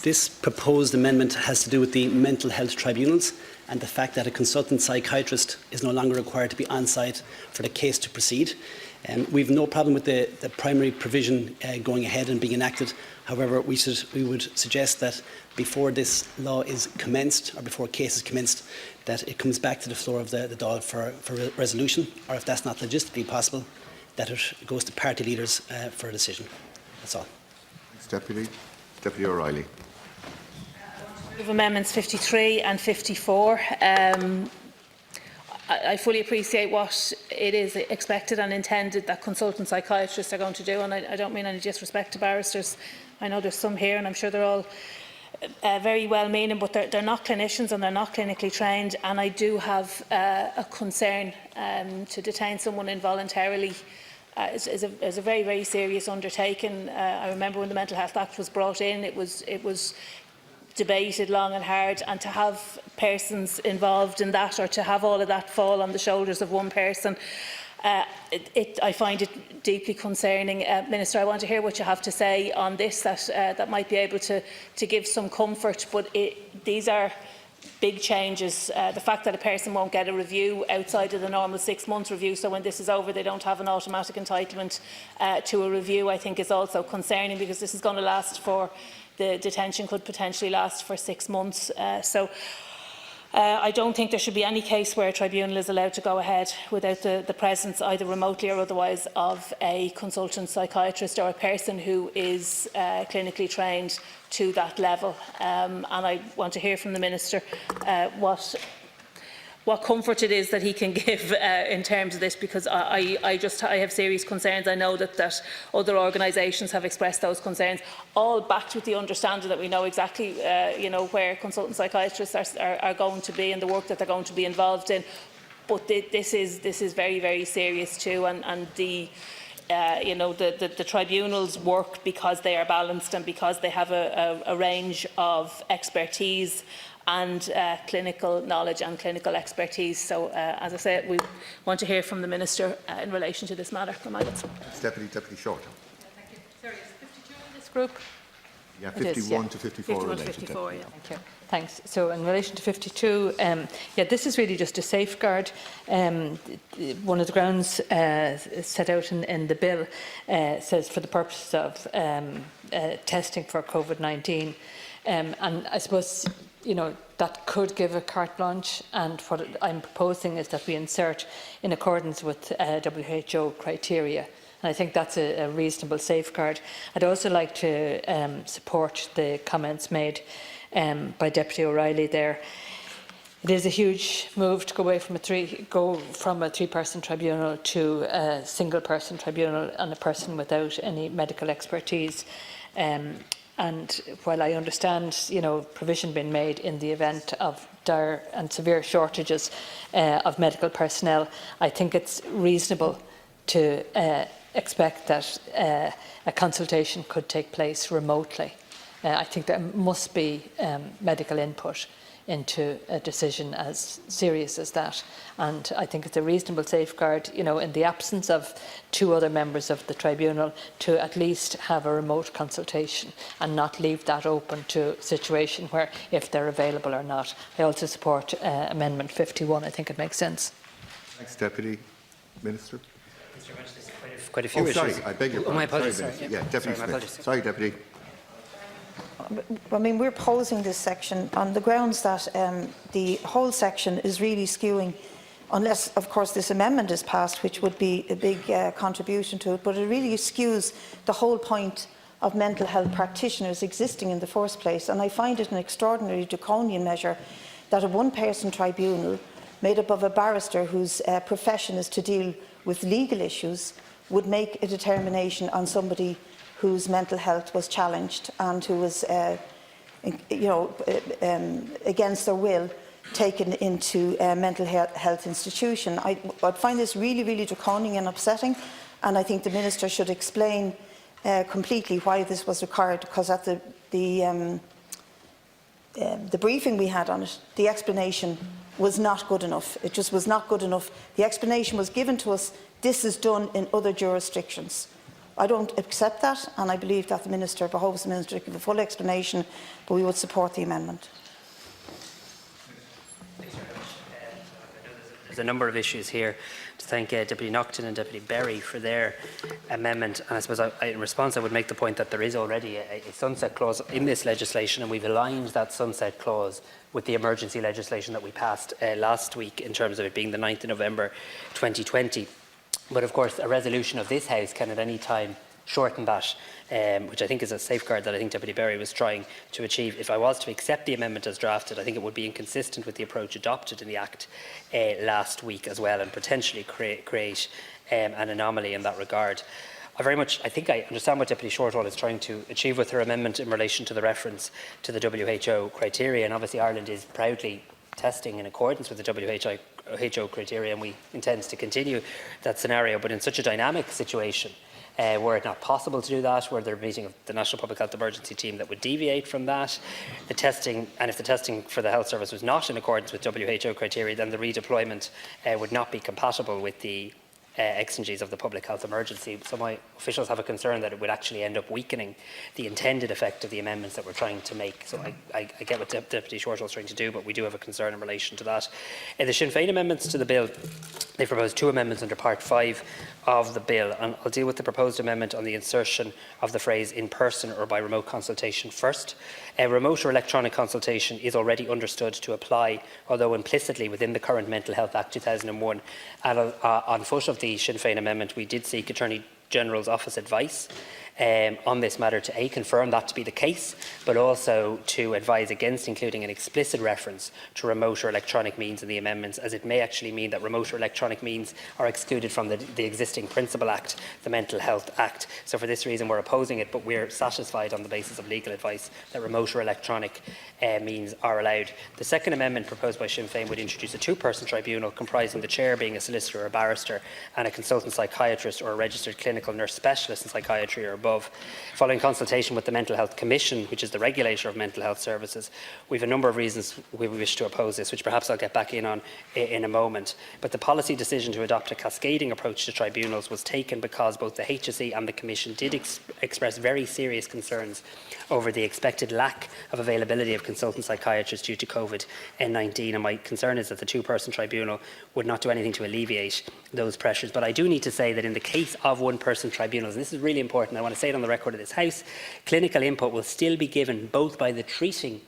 This proposed amendment has to do with the mental health tribunals and the fact that a consultant psychiatrist is no longer required to be on site for the case to proceed. We have no problem with the primary provision going ahead and being enacted. However, we would suggest that before this law is commenced, or before a case is commenced, that it comes back to the floor of the Dáil for resolution, or if that's not logistically possible, that it goes to party leaders for a decision. That's all. Thanks, Deputy O'Reilly. Amendments 53 and 54. I fully appreciate what it is expected and intended that consultant psychiatrists are going to do, and I don't mean any disrespect to barristers. I know there's some here, and I'm sure they're all very well-meaning, but they're not clinicians and they're not clinically trained. And I do have a concern to detain someone involuntarily. Is a very, very serious undertaking. I remember when the Mental Health Act was brought in, it was debated long and hard, and to have persons involved in that, or to have all of that fall on the shoulders of one person, I find it deeply concerning. Minister, I want to hear what you have to say on this, that might be able to give some comfort, but these are big changes. The fact that a person won't get a review outside of the normal 6-month review, so when this is over they don't have an automatic entitlement to a review, I think is also concerning, because this is going to last for, the detention could potentially last for 6 months. I don't think there should be any case where a tribunal is allowed to go ahead without the presence, either remotely or otherwise, of a consultant psychiatrist or a person who is clinically trained to that level. And I want to hear from the Minister what comfort it is that he can give in terms of this, because I have serious concerns. I know that other organisations have expressed those concerns, all backed with the understanding that we know exactly where consultant psychiatrists are going to be and the work that they're going to be involved in. But this is very, very serious too, and the tribunals work because they are balanced and because they have a range of expertise and clinical knowledge and clinical expertise. So, as I say, we want to hear from the Minister in relation to this matter. Deputy Short. Thank you. Sorry, is 52 in this group? Yeah, 51 to 54 51 related. 54, yeah. Thank you. Thanks. So in relation to 52, this is really just a safeguard. One of the grounds set out in the bill says for the purposes of testing for COVID-19. And I suppose, that could give a carte blanche, and what I'm proposing is that we insert in accordance with WHO criteria. And I think that's a reasonable safeguard. I'd also like to support the comments made by Deputy O'Reilly there. It is a huge move to go away from a three-person tribunal to a single-person tribunal and a person without any medical expertise. And while I understand, provision being made in the event of dire and severe shortages of medical personnel, I think it's reasonable to expect that a consultation could take place remotely. I think there must be medical input into a decision as serious as that, and I think it's a reasonable safeguard, in the absence of 2 other members of the tribunal, to at least have a remote consultation and not leave that open to a situation where if they're available or not. I also support Amendment 51. I think it makes sense. Thanks, Deputy Minister. Mr. Minister, there's quite a few issues. Sorry, I beg your pardon. My apologies. Sorry, sorry, yeah, Deputy sorry, Smith. Sorry, Deputy. I mean, we're opposing this section on the grounds that the whole section is really skewing, unless, of course, this amendment is passed, which would be a big contribution to it, but it really skews the whole point of mental health practitioners existing in the first place. And I find it an extraordinary draconian measure that a one-person tribunal made up of a barrister whose profession is to deal with legal issues would make a determination on somebody whose mental health was challenged and who was, against their will, taken into a mental health institution. I'd find this really, really draconian and upsetting, and I think the Minister should explain completely why this was required, because at the briefing we had on it, the explanation was not good enough. It just was not good enough. The explanation was given to us, this is done in other jurisdictions. I don't accept that, and I believe that the Minister, behoves the Minister to give a full explanation, but we would support the amendment. There's a number of issues here. To thank Deputy Naughton and Deputy Berry for their amendment. And I suppose in response I would make the point that there is already a sunset clause in this legislation, and we've aligned that sunset clause with the emergency legislation that we passed last week in terms of it being the 9th of November 2020. But of course a resolution of this House can at any time shorten that, which I think is a safeguard that I think Deputy Berry was trying to achieve. If I was to accept the amendment as drafted, I think it would be inconsistent with the approach adopted in the Act last week as well, and potentially create an anomaly in that regard. I think I understand what Deputy Shortall is trying to achieve with her amendment in relation to the reference to the WHO criteria, and obviously Ireland is proudly testing in accordance with the WHO criteria, and we intend to continue that scenario. But in such a dynamic situation, were it not possible to do that, were there a meeting of the National Public Health Emergency Team that would deviate from that, the testing, and if the testing for the health service was not in accordance with WHO criteria, then the redeployment would not be compatible with the exigencies of the public health emergency. So my officials have a concern that it would actually end up weakening the intended effect of the amendments that we're trying to make. So I get what Deputy Shortall is trying to do, but we do have a concern in relation to that. The Sinn Féin amendments to the bill, they proposed 2 amendments under Part 5 of the bill, and I'll deal with the proposed amendment on the insertion of the phrase in person or by remote consultation first. Remote or electronic consultation is already understood to apply, although implicitly within the current Mental Health Act 2001. And on foot of the Sinn Féin amendment, we did seek Attorney General's Office advice on this matter to confirm that to be the case, but also to advise against including an explicit reference to remote or electronic means in the amendments, as it may actually mean that remote or electronic means are excluded from the existing Principal Act, the Mental Health Act. So for this reason we're opposing it, but we're satisfied on the basis of legal advice that remote or electronic means are allowed. The second amendment proposed by Sinn Féin would introduce a 2-person tribunal comprising the chair being a solicitor or a barrister and a consultant psychiatrist or a registered clinical nurse specialist in psychiatry or above. Following consultation with the Mental Health Commission, which is the regulator of mental health services, we have a number of reasons we wish to oppose this, which perhaps I'll get back in on in a moment. But the policy decision to adopt a cascading approach to tribunals was taken because both the HSE and the Commission did express very serious concerns over the expected lack of availability of consultant psychiatrists due to COVID-19, and my concern is that the 2-person tribunal would not do anything to alleviate those pressures. But I do need to say that in the case of 1-person tribunals, and this is really important, I want to say it on the record of this House, clinical input will still be given both by the treating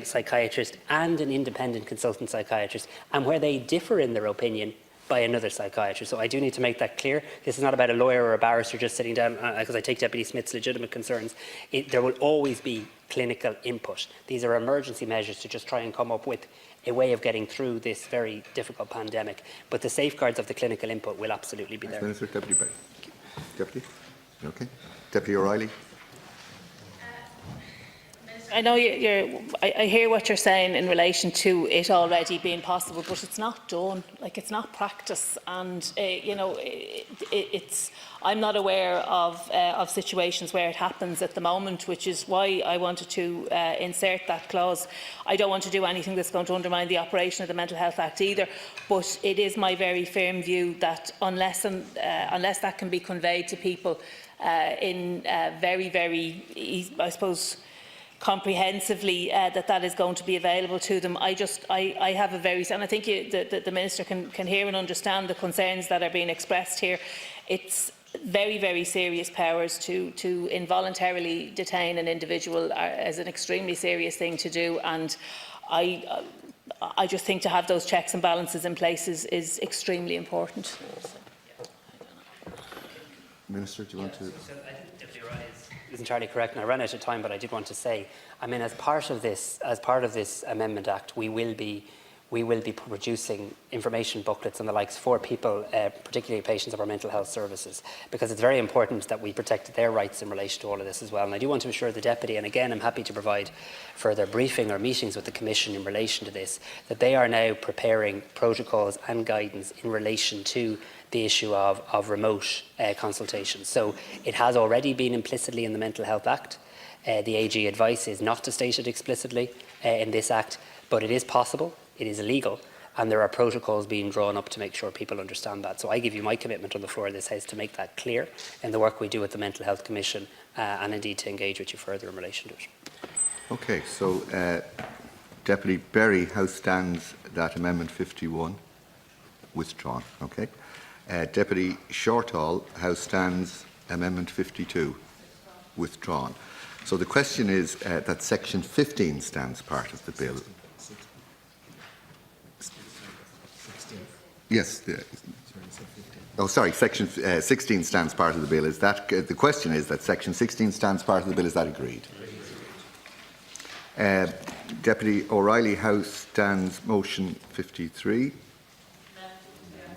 psychiatrist and an independent consultant psychiatrist, and where they differ in their opinion, by another psychiatrist. So I do need to make that clear. This is not about a lawyer or a barrister just sitting down, because I take Deputy Smith's legitimate concerns. There will always be clinical input. These are emergency measures to just try and come up with a way of getting through this very difficult pandemic. But the safeguards of the clinical input will absolutely be there. Minister, Deputy Berry. Deputy? Okay. Deputy O'Reilly. I know I hear what you're saying in relation to it already being possible, but it's not done. Like, it's not practice, and you know, I'm not aware of situations where it happens at the moment, which is why I wanted to insert that clause. I don't want to do anything that's going to undermine the operation of the Mental Health Act either, but it is my very firm view that unless that can be conveyed to people in very, I suppose, comprehensively, that is going to be available to them. I have a very, and I think the Minister can hear and understand the concerns that are being expressed here. It's very, very serious powers to involuntarily detain an individual as an extremely serious thing to do, and I just think to have those checks and balances in place is extremely important. Minister, do you want to? So I think Deputy O'Reilly is entirely correct, and I ran out of time, but I did want to say, I mean, as part of this Amendment Act, we will be producing information booklets and the likes for people, particularly patients of our mental health services, because it's very important that we protect their rights in relation to all of this as well. And I do want to assure the Deputy, and again I'm happy to provide further briefing or meetings with the Commission in relation to this, that they are now preparing protocols and guidance in relation to the issue of remote consultation. So it has already been implicitly in the Mental Health Act. The AG advice is not to state it explicitly in this Act, but it is possible, it is illegal, and there are protocols being drawn up to make sure people understand that. So I give you my commitment on the floor of this House to make that clear in the work we do at the Mental Health Commission, and indeed to engage with you further in relation to it. Okay, so Deputy Berry, how stands that Amendment 51? Withdrawn. Okay. Deputy Shortall, how stands Amendment 52? Withdrawn. So the question is that Section 15 stands part of the bill. Yes. Oh, sorry. Section 16 stands part of the bill. Is that the question? Is that Section 16 stands part of the bill? Is that agreed? Deputy O'Reilly, how stands Motion 53?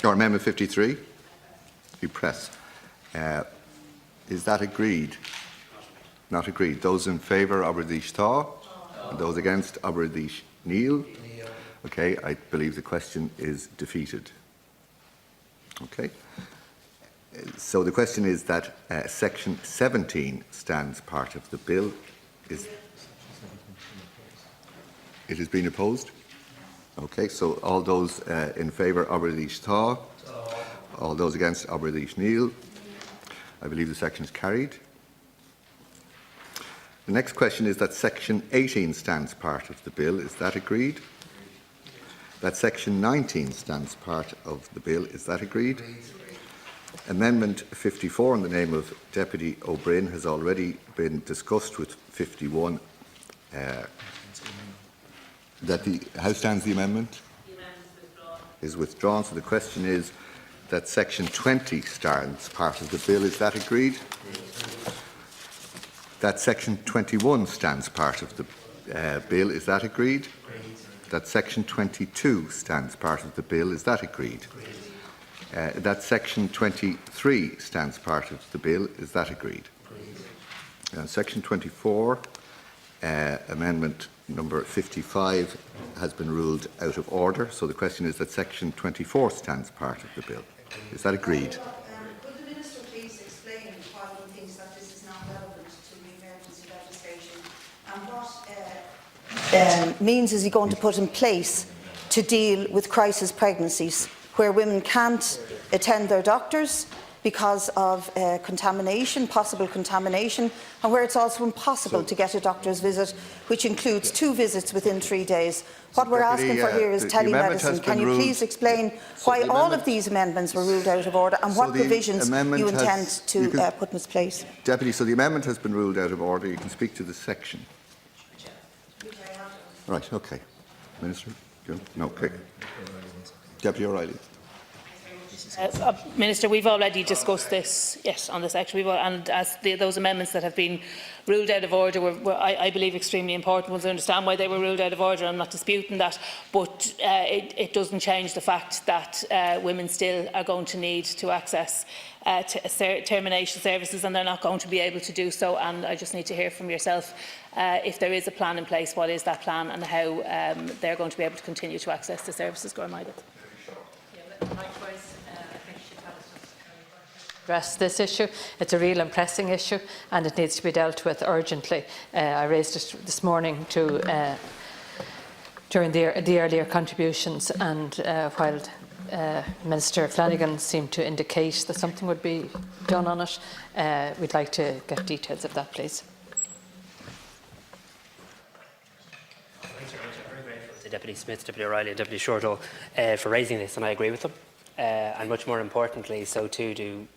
Or Amendment 53? You press. Is that agreed? Not agreed. Those in favour, Oireachtas Tá. Those against, Oireachtas Níl. Okay, I believe the question is defeated. Okay. So the question is that Section 17 stands part of the bill. It has been opposed? Okay, so all those in favour, Oireachtas Tá. All those against, Oireachtas Níl. I believe the section is carried. The next question is that Section 18 stands part of the bill. Is that agreed? That Section 19 stands part of the bill. Is that agreed? Amendment 54 in the name of Deputy O'Brien has already been discussed with 51. How stands the amendment? The amendment is withdrawn. So the question is that Section 20 stands part of the bill. Is that agreed? That Section 21 stands part of the bill. Is that agreed? That Section 22 stands part of the bill. Is that agreed? That Section 23 stands part of the bill. Is that agreed? Section 24, Amendment number 55 has been ruled out of order. So the question is that Section 24 stands part of the bill. Is that agreed? Could the Minister please explain why he thinks that this is not relevant to the emergency legislation, and what means is he going to put in place to deal with crisis pregnancies where women can't attend their doctors because of contamination, possible contamination, and where it's also impossible to get a doctor's visit, which includes 2 visits within 3 days. What we're asking for here is telemedicine. Can you please explain why all of these amendments were ruled out of order, and what provisions you intend to put in place? Deputy, so the amendment has been ruled out of order. You can speak to the section. Right, okay. Minister? No, okay. Deputy O'Reilly. Minister, we've already discussed this, yes, on this section, and as those amendments that have been ruled out of order were I believe, extremely important ones. I understand why they were ruled out of order. I'm not disputing that, but it doesn't change the fact that women still are going to need to access termination services, and they're not going to be able to do so. And I just need to hear from yourself if there is a plan in place. What is that plan, and how they're going to be able to continue to access the services? Address this issue. It's a real and pressing issue, and it needs to be dealt with urgently. I raised it this morning during the earlier contributions, and while Minister Flanagan seemed to indicate that something would be done on it, we'd like to get details of that, please. To Deputy Smith, Deputy O'Reilly and Deputy Shortall for raising this, and I agree with them. And much more importantly, so too do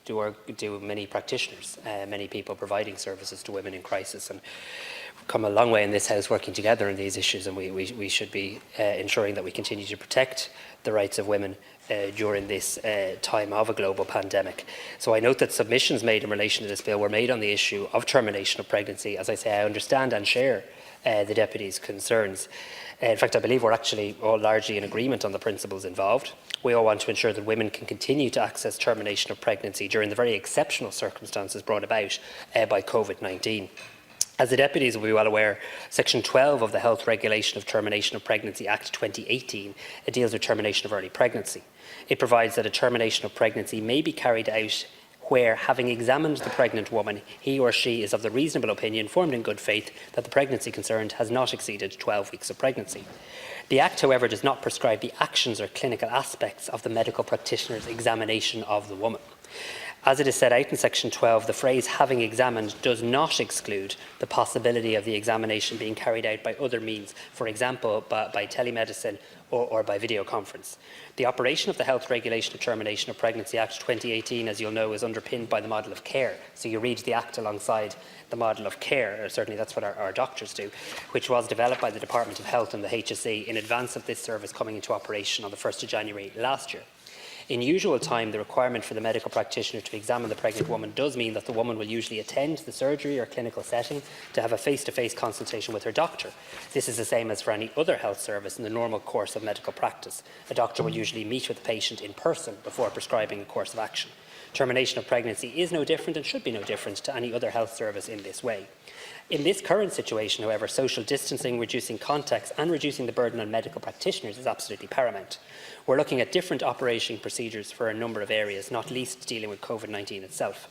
many practitioners, many people providing services to women in crisis. And we've come a long way in this House working together on these issues, and we should be ensuring that we continue to protect the rights of women during this time of a global pandemic. So I note that submissions made in relation to this bill were made on the issue of termination of pregnancy. As I say, I understand and share the Deputy's concerns. In fact, I believe we're actually all largely in agreement on the principles involved. We all want to ensure that women can continue to access termination of pregnancy during the very exceptional circumstances brought about by COVID-19. As the Deputies will be well aware, Section 12 of the Health Regulation of Termination of Pregnancy Act 2018 deals with termination of early pregnancy. It provides that a termination of pregnancy may be carried out where, having examined the pregnant woman, he or she is of the reasonable opinion, formed in good faith, that the pregnancy concerned has not exceeded 12 weeks of pregnancy. The Act, however, does not prescribe the actions or clinical aspects of the medical practitioner's examination of the woman. As it is set out in section 12, the phrase "having examined" does not exclude the possibility of the examination being carried out by other means, for example, by telemedicine or by video conference. The operation of the Health Regulation of Termination of Pregnancy Act 2018, as you'll know, is underpinned by the model of care. So you read the Act alongside the model of care, or certainly that's what our doctors do, which was developed by the Department of Health and the HSE in advance of this service coming into operation on the 1st of January last year. In usual time, the requirement for the medical practitioner to examine the pregnant woman does mean that the woman will usually attend the surgery or clinical setting to have a face-to-face consultation with her doctor. This is the same as for any other health service in the normal course of medical practice. A doctor will usually meet with the patient in person before prescribing a course of action. Termination of pregnancy is no different and should be no different to any other health service in this way. In this current situation, however, social distancing, reducing contacts and reducing the burden on medical practitioners is absolutely paramount. We're looking at different operation procedures for a number of areas, not least dealing with COVID-19 itself.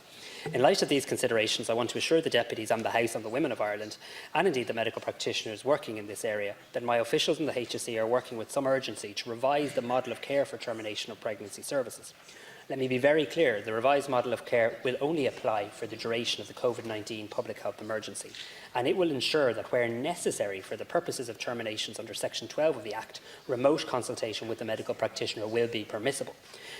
In light of these considerations, I want to assure the deputies and the House and the women of Ireland, and indeed the medical practitioners working in this area, that my officials in the HSE are working with some urgency to revise the model of care for termination of pregnancy services. Let me be very clear, the revised model of care will only apply for the duration of the COVID-19 public health emergency, and it will ensure that where necessary for the purposes of terminations under section 12 of the Act, remote consultation with the medical practitioner will be permissible.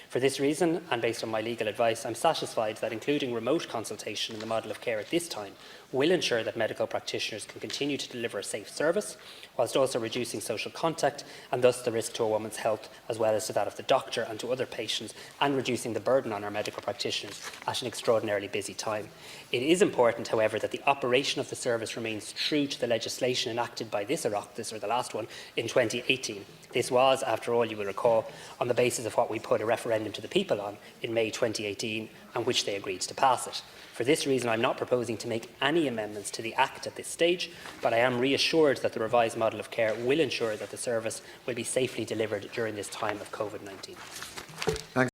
For this reason, and based on my legal advice, I'm satisfied that including remote consultation in the model of care at this time will ensure that medical practitioners can continue to deliver a safe service, whilst also reducing social contact and thus the risk to a woman's health as well as to that of the doctor and to other patients, and reducing the burden on our medical practitioners at an extraordinarily busy time. It is important, however, that the operation of the service remains true to the legislation enacted by this Oireachtas, or the last one, in 2018. This was, after all, you will recall, on the basis of what we put a referendum to the people on in May 2018, and which they agreed to pass it. For this reason, I'm not proposing to make any amendments to the Act at this stage, but I am reassured that the revised model of care will ensure that the service will be safely delivered during this time of COVID-19. Thank you.